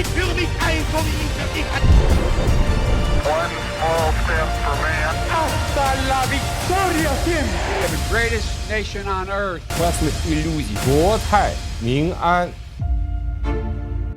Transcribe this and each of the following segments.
für mich ein Kommunikativ. One small step for man. Hasta la victoria siempre. The greatest nation on earth. Власних ілюзій. 国泰民安.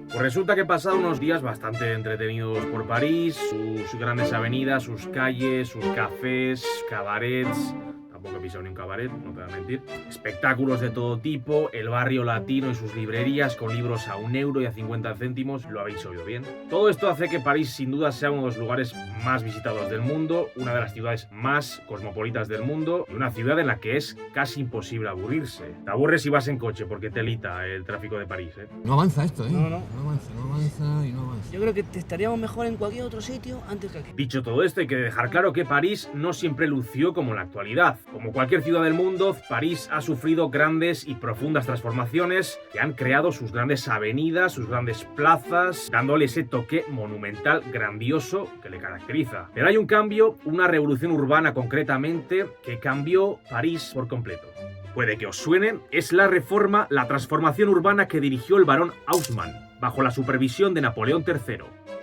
Pues resulta que he pasado unos días bastante entretenidos por París, sus grandes avenidas, sus calles, sus cafés, cabarets. Tampoco he pisado ni un cabaret, no te voy a mentir. Espectáculos de todo tipo, el barrio latino y sus librerías con libros a 1 euro y a 50 céntimos, lo habéis oído bien. Todo esto hace que París sin duda sea uno de los lugares más visitados del mundo, una de las ciudades más cosmopolitas del mundo y una ciudad en la que es casi imposible aburrirse. Te aburres si vas en coche porque te lita el tráfico de París, ¿eh? No avanza esto, ¿eh? No. No avanza y no avanza. Yo creo que te estaríamos mejor en cualquier otro sitio antes que aquí. Dicho todo esto, hay que dejar claro que París no siempre lució como en la actualidad. Como cualquier ciudad del mundo, París ha sufrido grandes y profundas transformaciones que han creado sus grandes avenidas, sus grandes plazas, dándole ese toque monumental, grandioso que le caracteriza. Pero hay un cambio, una revolución urbana concretamente, que cambió París por completo. Puede que os suene, es la reforma, la transformación urbana que dirigió el barón Haussmann, bajo la supervisión de Napoleón III.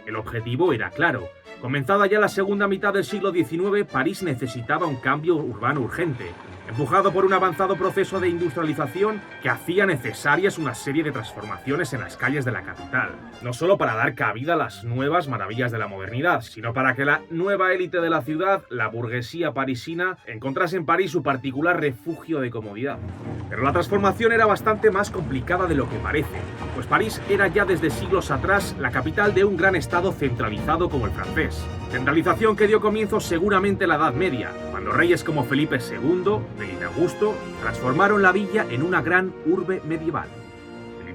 El objetivo era claro. Comenzada ya la segunda mitad del siglo XIX, París necesitaba un cambio urbano urgente, empujado por un avanzado proceso de industrialización que hacía necesarias una serie de transformaciones en las calles de la capital. No solo para dar cabida a las nuevas maravillas de la modernidad, sino para que la nueva élite de la ciudad, la burguesía parisina, encontrase en París su particular refugio de comodidad. Pero la transformación era bastante más complicada de lo que parece, pues París era ya desde siglos atrás la capital de un gran estado centralizado como el francés. Centralización que dio comienzo seguramente en la Edad Media, cuando reyes como Felipe II, Felipe Augusto, transformaron la villa en una gran urbe medieval.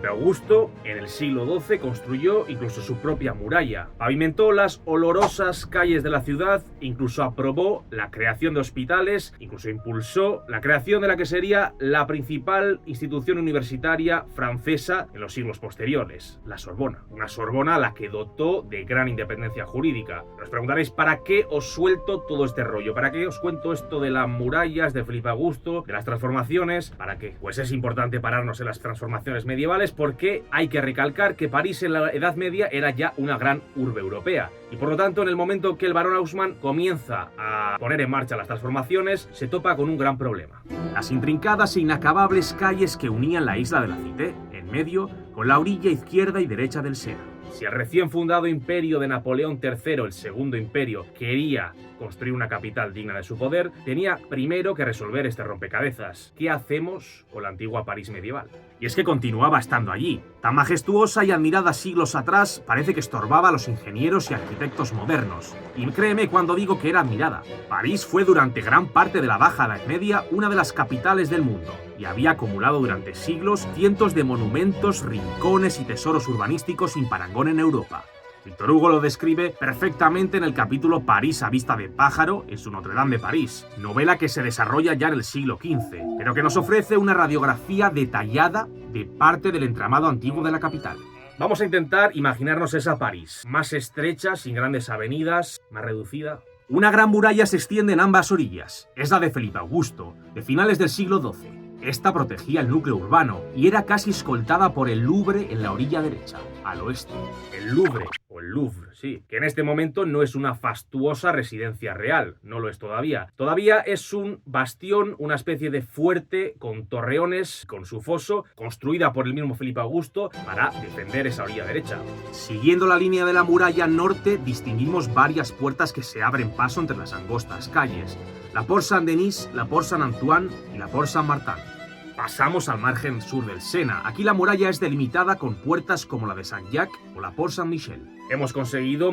Felipe Augusto, en el siglo XII, construyó incluso su propia muralla, pavimentó las olorosas calles de la ciudad, incluso aprobó la creación de hospitales, incluso impulsó la creación de la que sería la principal institución universitaria francesa en los siglos posteriores, la Sorbona. Una Sorbona a la que dotó de gran independencia jurídica. Os preguntaréis, ¿para qué os suelto todo este rollo? ¿Para qué os cuento esto de las murallas de Felipe Augusto, de las transformaciones? ¿Para qué? Pues es importante pararnos en las transformaciones medievales, porque hay que recalcar que París en la Edad Media era ya una gran urbe europea y por lo tanto en el momento que el barón Haussmann comienza a poner en marcha las transformaciones se topa con un gran problema. Las intrincadas e inacabables calles que unían la isla de la Cité, en medio, con la orilla izquierda y derecha del Sena. Si el recién fundado imperio de Napoleón III, el Segundo Imperio, quería construir una capital digna de su poder, tenía primero que resolver este rompecabezas. ¿Qué hacemos con la antigua París medieval? Y es que continuaba estando allí. Tan majestuosa y admirada siglos atrás, parece que estorbaba a los ingenieros y arquitectos modernos. Y créeme cuando digo que era admirada. París fue durante gran parte de la Baja Edad Media una de las capitales del mundo, y había acumulado durante siglos cientos de monumentos, rincones y tesoros urbanísticos sin parangón en Europa. Víctor Hugo lo describe perfectamente en el capítulo París a vista de pájaro en su Notre Dame de París, novela que se desarrolla ya en el siglo XV, pero que nos ofrece una radiografía detallada de parte del entramado antiguo de la capital. Vamos a intentar imaginarnos esa París, más estrecha, sin grandes avenidas, más reducida. Una gran muralla se extiende en ambas orillas, es la de Felipe Augusto, de finales del siglo XII. Esta protegía el núcleo urbano y era casi escoltada por el Louvre en la orilla derecha, al oeste. El Louvre, o el Louvre, sí, que en este momento no es una fastuosa residencia real, no lo es todavía. Todavía es un bastión, una especie de fuerte con torreones, con su foso, construida por el mismo Felipe Augusto para defender esa orilla derecha. Siguiendo la línea de la muralla norte, distinguimos varias puertas que se abren paso entre las angostas calles. La Porte Saint-Denis, la Porte Saint-Antoine y la Porte Saint-Martin. Pasamos al margen sur del Sena. Aquí la muralla es delimitada con puertas como la de Saint-Jacques o la Porte Saint-Michel. Hemos conseguido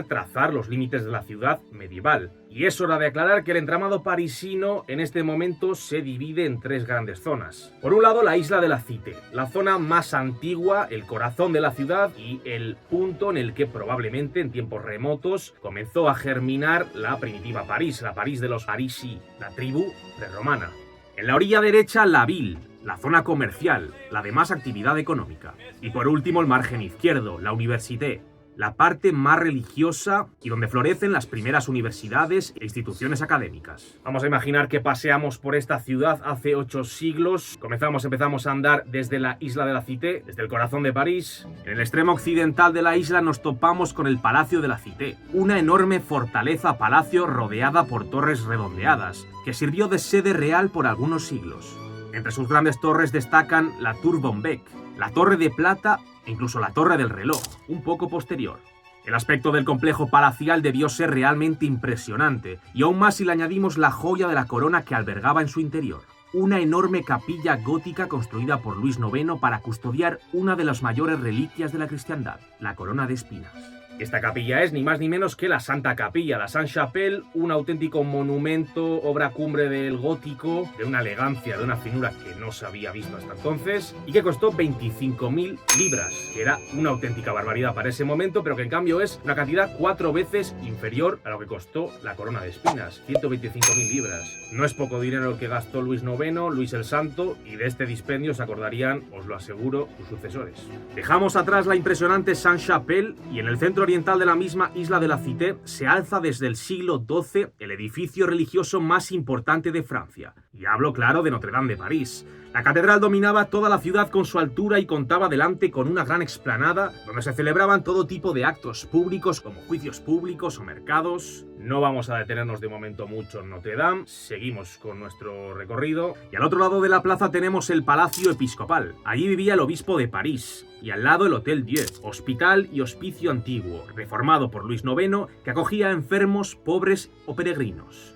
trazar los límites de la ciudad medieval. Y es hora de aclarar que el entramado parisino en este momento se divide en 3 grandes zonas. Por un lado, la isla de la Cité, la zona más antigua, el corazón de la ciudad y el punto en el que probablemente en tiempos remotos comenzó a germinar la primitiva París, la París de los Parisi, la tribu prerromana. En la orilla derecha, la Ville, la zona comercial, la de más actividad económica. Y por último, el margen izquierdo, la Université, la parte más religiosa y donde florecen las primeras universidades e instituciones académicas. Vamos a imaginar que paseamos por esta ciudad hace 8 siglos. Empezamos a andar desde la isla de la Cité, desde el corazón de París. En el extremo occidental de la isla nos topamos con el Palacio de la Cité, una enorme fortaleza-palacio rodeada por torres redondeadas, que sirvió de sede real por algunos siglos. Entre sus grandes torres destacan la Tour Bonbec, la Torre de Plata e incluso la Torre del Reloj, un poco posterior. El aspecto del complejo palacial debió ser realmente impresionante, y aún más si le añadimos la joya de la corona que albergaba en su interior. Una enorme capilla gótica construida por Luis IX para custodiar una de las mayores reliquias de la cristiandad, la corona de espinas. Esta capilla es ni más ni menos que la Santa Capilla, la Sainte-Chapelle, un auténtico monumento, obra cumbre del gótico, de una elegancia, de una finura que no se había visto hasta entonces, y que costó 25.000 libras, que era una auténtica barbaridad para ese momento, pero que en cambio es una cantidad 4 veces inferior a lo que costó la corona de espinas, 125.000 libras. No es poco dinero el que gastó Luis IX, Luis el Santo, y de este dispendio se acordarían, os lo aseguro, sus sucesores. Dejamos atrás la impresionante Sainte-Chapelle y en el centro oriental de la misma isla de la Cité se alza desde el siglo XII el edificio religioso más importante de Francia. Y hablo, claro, de Notre Dame de París. La catedral dominaba toda la ciudad con su altura y contaba delante con una gran explanada donde se celebraban todo tipo de actos públicos como juicios públicos o mercados. No vamos a detenernos de momento mucho en Notre Dame, seguimos con nuestro recorrido. Y al otro lado de la plaza tenemos el Palacio Episcopal. Allí vivía el obispo de París. Y al lado el Hôtel Dieu, hospital y hospicio antiguo, reformado por Luis IX, que acogía a enfermos, pobres o peregrinos.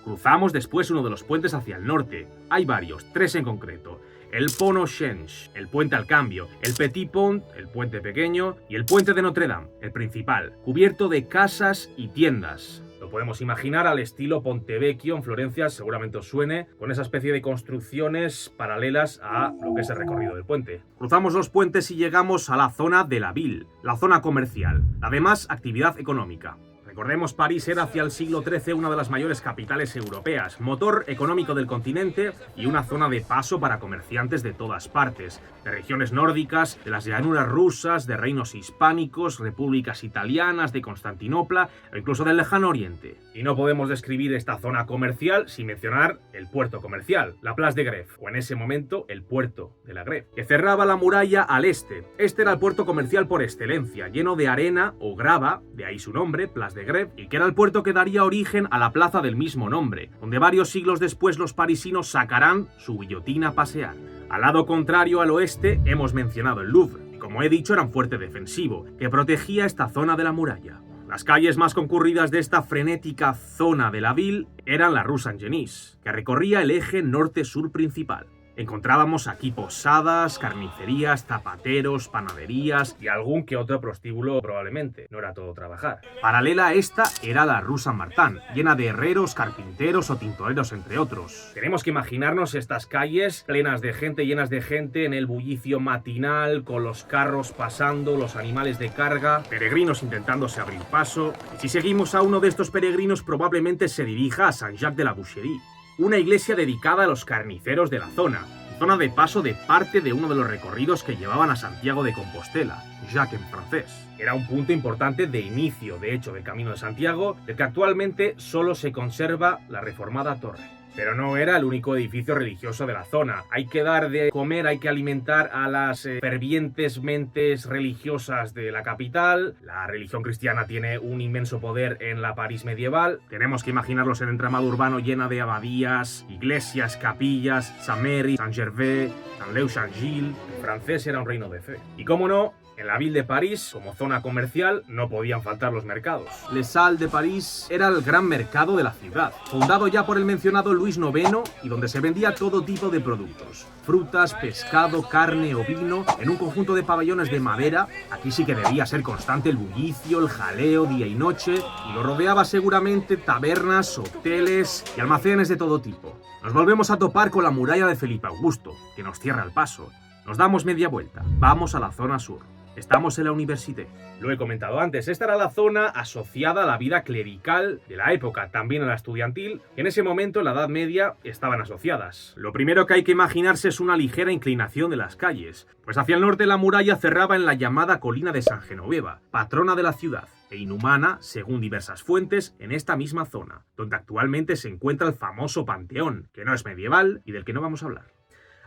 Cruzamos después uno de los puentes hacia el norte. Hay varios, 3 en concreto. El Pont au Change, el puente al cambio, el Petit Pont, el puente pequeño, y el puente de Notre Dame, el principal, cubierto de casas y tiendas. Lo podemos imaginar al estilo Ponte Vecchio en Florencia, seguramente os suene, con esa especie de construcciones paralelas a lo que es el recorrido del puente. Cruzamos los puentes y llegamos a la zona de la Ville, la zona comercial, la de más actividad económica. Recordemos, París era hacia el siglo XIII una de las mayores capitales europeas, motor económico del continente y una zona de paso para comerciantes de todas partes, de regiones nórdicas, de las llanuras rusas, de reinos hispánicos, repúblicas italianas, de Constantinopla o incluso del lejano oriente. Y no podemos describir esta zona comercial sin mencionar el puerto comercial, la Place de Grève, o en ese momento el puerto de la Grève, que cerraba la muralla al este. Este era el puerto comercial por excelencia, lleno de arena o grava, de ahí su nombre, Place de Grève, y que era el puerto que daría origen a la plaza del mismo nombre, donde varios siglos después los parisinos sacarán su guillotina a pasear. Al lado contrario, al oeste, hemos mencionado el Louvre, y como he dicho era un fuerte defensivo, que protegía esta zona de la muralla. Las calles más concurridas de esta frenética zona de la Ville eran la Rue Saint-Denis, que recorría el eje norte-sur principal. Encontrábamos aquí posadas, carnicerías, zapateros, panaderías y algún que otro prostíbulo probablemente. No era todo trabajar. Paralela a esta era la Rue Saint-Martin, llena de herreros, carpinteros o tintoreros, entre otros. Tenemos que imaginarnos estas calles plenas de gente, llenas de gente, en el bullicio matinal, con los carros pasando, los animales de carga, peregrinos intentándose abrir paso. Y si seguimos a uno de estos peregrinos, probablemente se dirija a Saint-Jacques de la Boucherie, una iglesia dedicada a los carniceros de la zona de paso de parte de uno de los recorridos que llevaban a Santiago de Compostela, Jacques en francés. Era un punto importante de inicio, de hecho, del Camino de Santiago, del que actualmente solo se conserva la reformada torre. Pero no era el único edificio religioso de la zona. Hay que dar de comer, hay que alimentar a las fervientes mentes religiosas de la capital. La religión cristiana tiene un inmenso poder en la París medieval. Tenemos que imaginarlos en el entramado urbano llena de abadías, iglesias, capillas, Saint-Merry, Saint-Gervais, Saint-Leu-Saint-Gilles. El francés era un reino de fe. Y cómo no, en la Ville de París, como zona comercial, no podían faltar los mercados. Les Salles de París era el gran mercado de la ciudad, fundado ya por el mencionado Luis IX y donde se vendía todo tipo de productos. Frutas, pescado, carne o vino, en un conjunto de pabellones de madera. Aquí sí que debía ser constante el bullicio, el jaleo día y noche, y lo rodeaba seguramente tabernas, hoteles y almacenes de todo tipo. Nos volvemos a topar con la muralla de Felipe Augusto, que nos cierra el paso. Nos damos media vuelta, vamos a la zona sur. Estamos en la Université. Lo he comentado antes, esta era la zona asociada a la vida clerical de la época, también a la estudiantil, que en ese momento, en la Edad Media, estaban asociadas. Lo primero que hay que imaginarse es una ligera inclinación de las calles, pues hacia el norte la muralla cerraba en la llamada colina de San Genoveva, patrona de la ciudad, e inhumana, según diversas fuentes, en esta misma zona, donde actualmente se encuentra el famoso Panteón, que no es medieval y del que no vamos a hablar.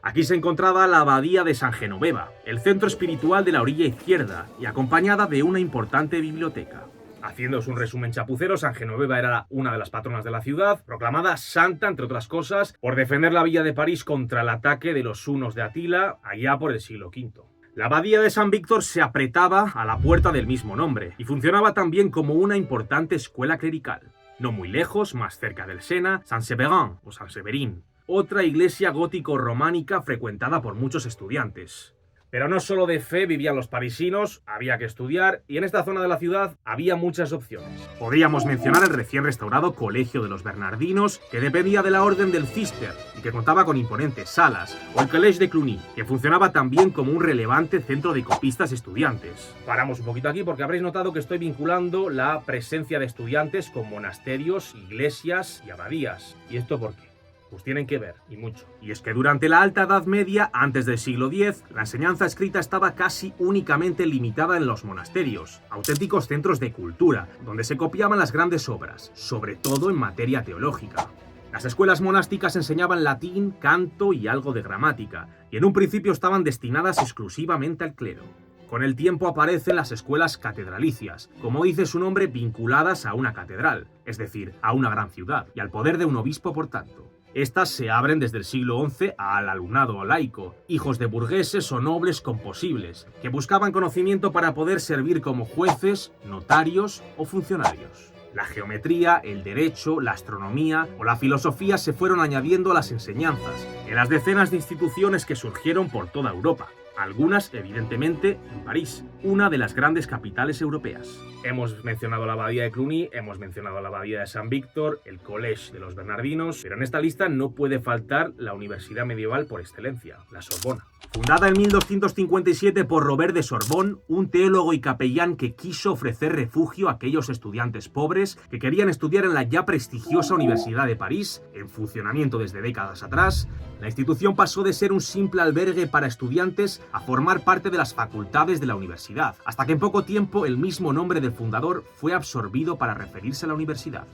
Aquí se encontraba la abadía de San Genoveva, el centro espiritual de la orilla izquierda, y acompañada de una importante biblioteca. Haciéndoos un resumen chapucero, San Genoveva era una de las patronas de la ciudad, proclamada santa, entre otras cosas, por defender la villa de París contra el ataque de los hunos de Atila, allá por el siglo V. La abadía de San Víctor se apretaba a la puerta del mismo nombre, y funcionaba también como una importante escuela clerical. No muy lejos, más cerca del Sena, San Severin o San Severín, otra iglesia gótico-románica frecuentada por muchos estudiantes. Pero no solo de fe vivían los parisinos, había que estudiar, y en esta zona de la ciudad había muchas opciones. Podríamos mencionar el recién restaurado Colegio de los Bernardinos, que dependía de la Orden del Cister y que contaba con imponentes salas, o el Collège de Cluny, que funcionaba también como un relevante centro de copistas estudiantes. Paramos un poquito aquí porque habréis notado que estoy vinculando la presencia de estudiantes con monasterios, iglesias y abadías. ¿Y esto por qué? Pues tienen que ver, y mucho. Y es que durante la Alta Edad Media, antes del siglo X, la enseñanza escrita estaba casi únicamente limitada en los monasterios, auténticos centros de cultura, donde se copiaban las grandes obras, sobre todo en materia teológica. Las escuelas monásticas enseñaban latín, canto y algo de gramática, y en un principio estaban destinadas exclusivamente al clero. Con el tiempo aparecen las escuelas catedralicias, como dice su nombre, vinculadas a una catedral, es decir, a una gran ciudad, y al poder de un obispo por tanto. Estas se abren desde el siglo XI al alumnado laico, hijos de burgueses o nobles composibles, que buscaban conocimiento para poder servir como jueces, notarios o funcionarios. La geometría, el derecho, la astronomía o la filosofía se fueron añadiendo a las enseñanzas, en las decenas de instituciones que surgieron por toda Europa. Algunas, evidentemente, en París, una de las grandes capitales europeas. Hemos mencionado la abadía de Cluny, hemos mencionado la abadía de San Víctor, el Collège de los Bernardinos, pero en esta lista no puede faltar la universidad medieval por excelencia, la Sorbona. Fundada en 1257 por Robert de Sorbonne, un teólogo y capellán que quiso ofrecer refugio a aquellos estudiantes pobres que querían estudiar en la ya prestigiosa Universidad de París, en funcionamiento desde décadas atrás, la institución pasó de ser un simple albergue para estudiantes a formar parte de las facultades de la universidad, hasta que en poco tiempo el mismo nombre del fundador fue absorbido para referirse a la universidad.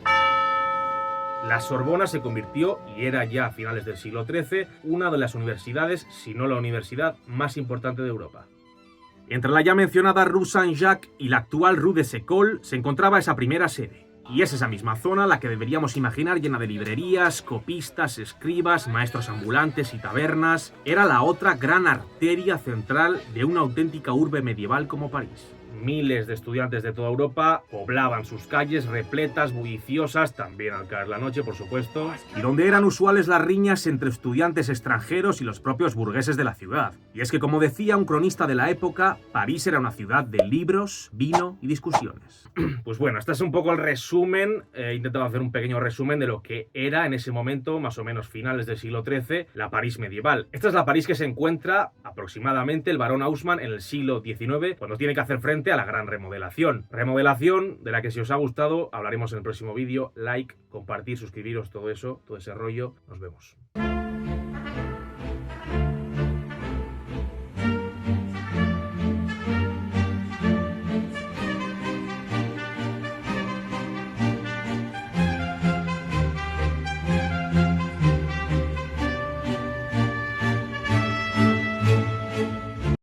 La Sorbona se convirtió, y era ya a finales del siglo XIII, una de las universidades, si no la universidad, más importante de Europa. Entre la ya mencionada Rue Saint-Jacques y la actual Rue des Écoles se encontraba esa primera sede. Y es esa misma zona la que deberíamos imaginar llena de librerías, copistas, escribas, maestros ambulantes y tabernas. Era la otra gran arteria central de una auténtica urbe medieval como París. Miles de estudiantes de toda Europa poblaban sus calles repletas, bulliciosas, también al caer la noche, por supuesto, y donde eran usuales las riñas entre estudiantes extranjeros y los propios burgueses de la ciudad. Y es que, como decía un cronista de la época, París era una ciudad de libros, vino y discusiones. Pues bueno, este es un poco el resumen, he intentado hacer un pequeño resumen de lo que era en ese momento, más o menos finales del siglo XIII, la París medieval. Esta es la París que se encuentra aproximadamente el barón Haussmann en el siglo XIX, cuando tiene que hacer frente a la gran remodelación. Remodelación de la que, si os ha gustado, hablaremos en el próximo vídeo. Like, compartir, suscribiros, todo eso, todo ese rollo. Nos vemos.